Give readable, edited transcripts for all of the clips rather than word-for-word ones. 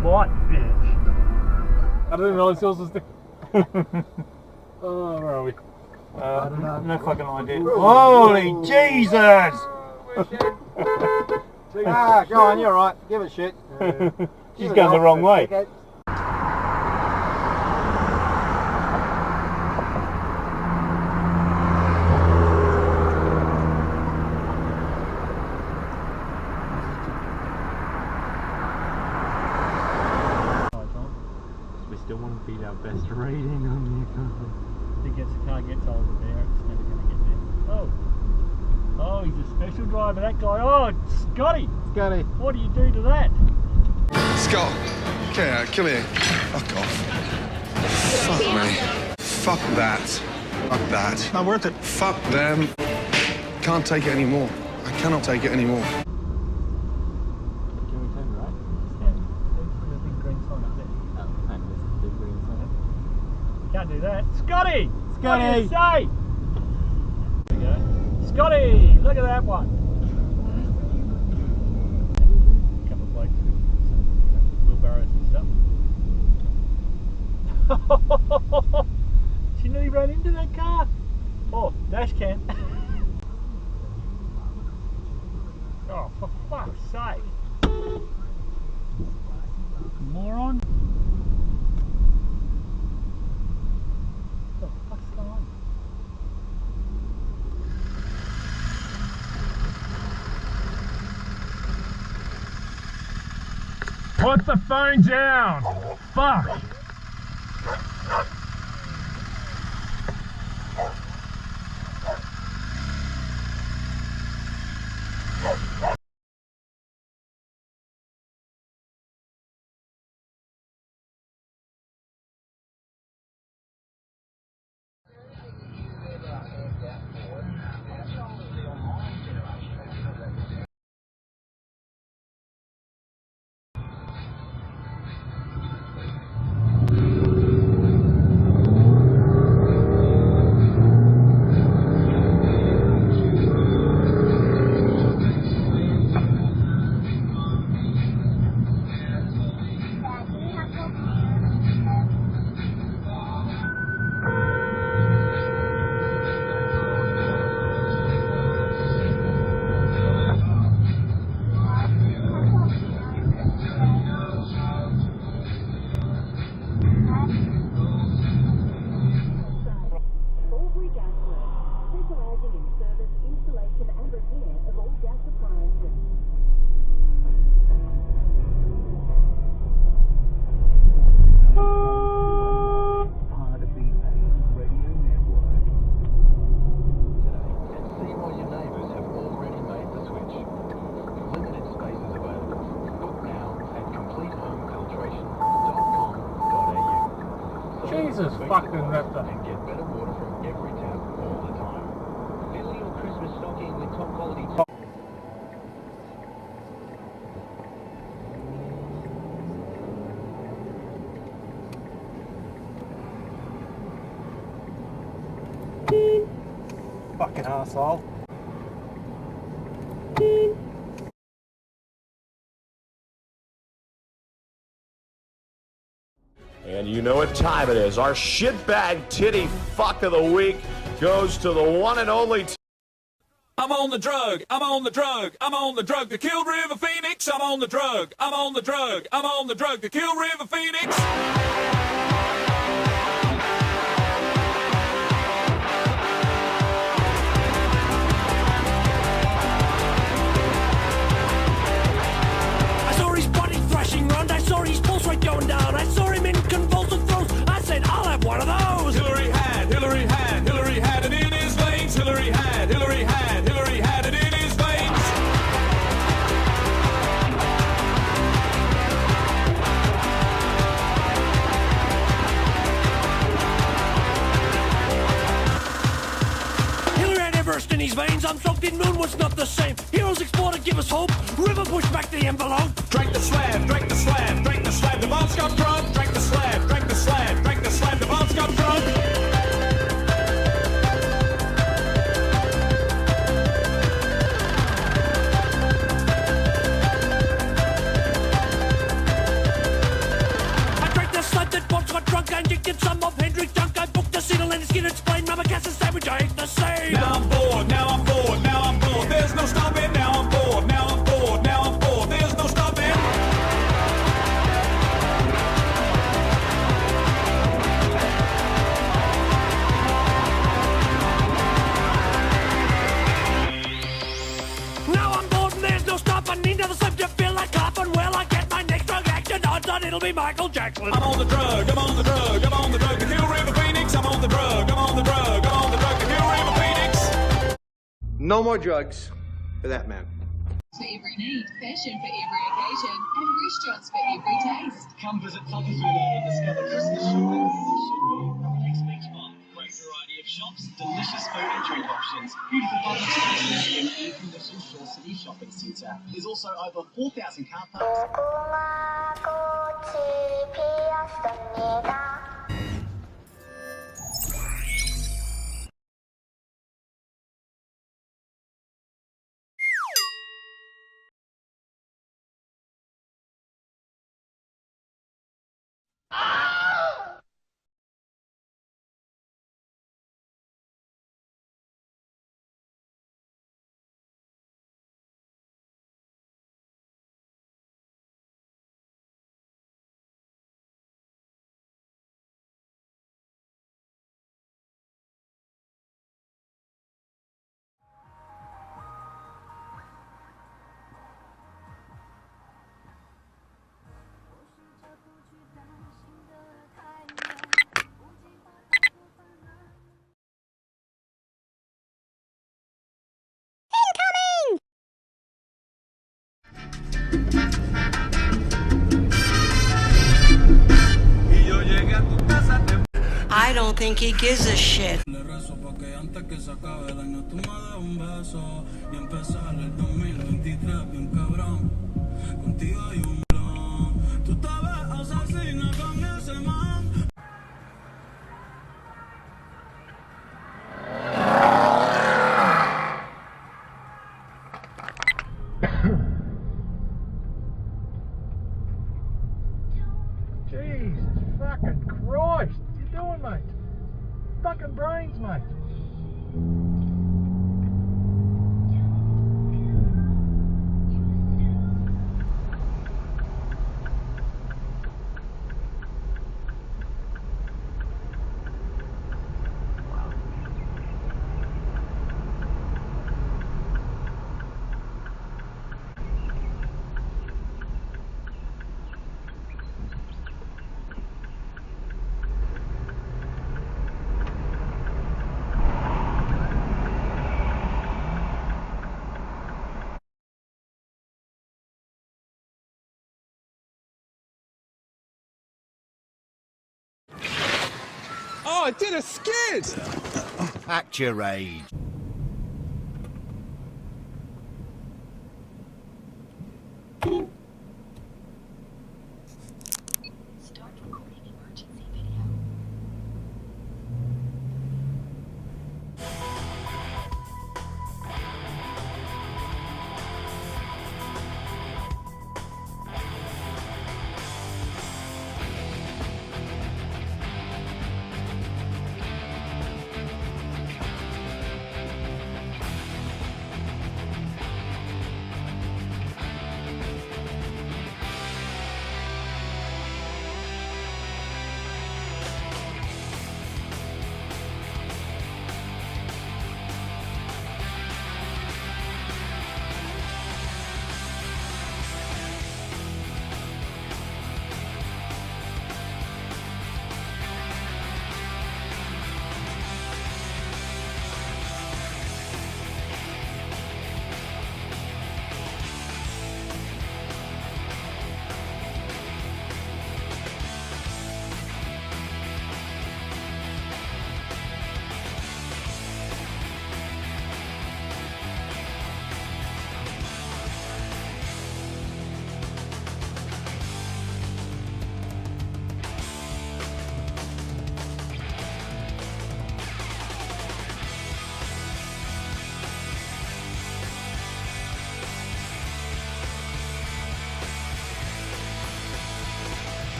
What? I didn't realise yours was the... Oh, where are we? I don't know. No fucking idea. Holy Jesus! Ah, go on, you're right. Give it shit. She's going the wrong way. We still want to beat our best rating on the car. If the car gets older there, it's never going to get there. Oh. Oh, he's a special driver, that guy. Oh, Scotty. Scotty. What do you do to that? Scott, come here. Fuck off. Fuck me. Fuck that. Fuck that. Not worth it. Fuck them. Can't take it anymore. I cannot take it anymore. Can we turn right? There's a big green sign up there. Oh, and there's a big green sign. Can't do that. Scotty! Scotty! What do you say? There we go. Scotty! Look at that one. A couple of blokes with some wheelbarrows and stuff. She nearly ran into that car. Oh, dash cam. Oh, for fuck's sake. Moron. What the fuck's going on? Put the phone down! Fuck! Jesus fucking raptor. And get better water from every tap all the time. Fill your Christmas stocking with top quality. Fucking arsehole. And you know what time it is. Our shitbag titty fuck of the week goes to the one and only... I'm on the drug, I'm on the drug, I'm on the drug that killed River Phoenix. I'm on the drug, I'm on the drug, I'm on the drug that killed River Phoenix. I saw his body thrashing round, I saw his pulse rate going down, I saw him in convulsive throes. I said, I'll have one of those. Hillary had it in his veins. Hillary had it in his veins. Hillary had Everest in his veins, I'm soaked in moon was not the same. Heroes explored to give us hope, River pushed back the envelope. Drank the slab, drank the slab, drank the slab, the bombs got drunk. Drank the slab, drank the slab, drank the slab, the bombs got drunk. Get some of Hendrix junk. I booked a seat and skin explain. Mama Cass and sandwich, I hate the same. Now I'm bored, now I'm bored, now I'm bored. There's no stopping. Now I'm bored, now I'm bored, now I'm bored. There's no stopping. Now I'm bored and there's no stopping. Into the subject, feel like coughing. Well, I get my next drug action. Odds on it'll be Michael Jackson. I'm on the drug, I'm on the drug, I'm on the drug to kill River Phoenix. I'm on the drug, I'm on the drug, I'm on the drug to kill River Phoenix. No more drugs for that man. For every need, fashion for every occasion, and restaurants for every taste. Come visit Whakazuna and discover Christmas shopping as it should be. A relaxed beach vibe, great variety of shops, delicious food and drink options, beautiful public spaces, and air-conditioned Shore City Shopping Centre. There's also over 4,000 car parks. I don't think he gives a shit. Jesus fucking Christ! What you doing, mate? Fucking brains, mate. Oh, I did a skid! Act your age. Start recording emergency video.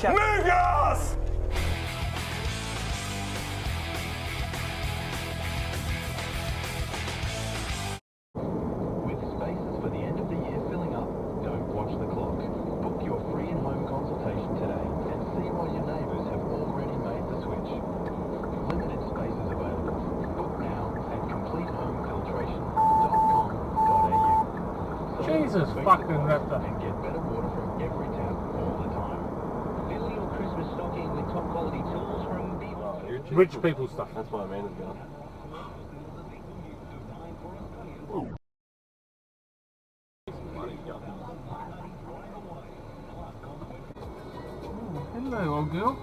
chap. Niggas! With spaces for the end of the year filling up, don't watch the clock. Book your free in-home consultation today and see why your neighbours have already made the switch. Limited spaces available. Book now at completehomefiltration.com.au. Jesus fucking raptor. And get better water from every tap all the time. Fill your Christmas stocking with top quality tools from BYD. Rich people stuff. That's what Amanda's got. Hello, old girl.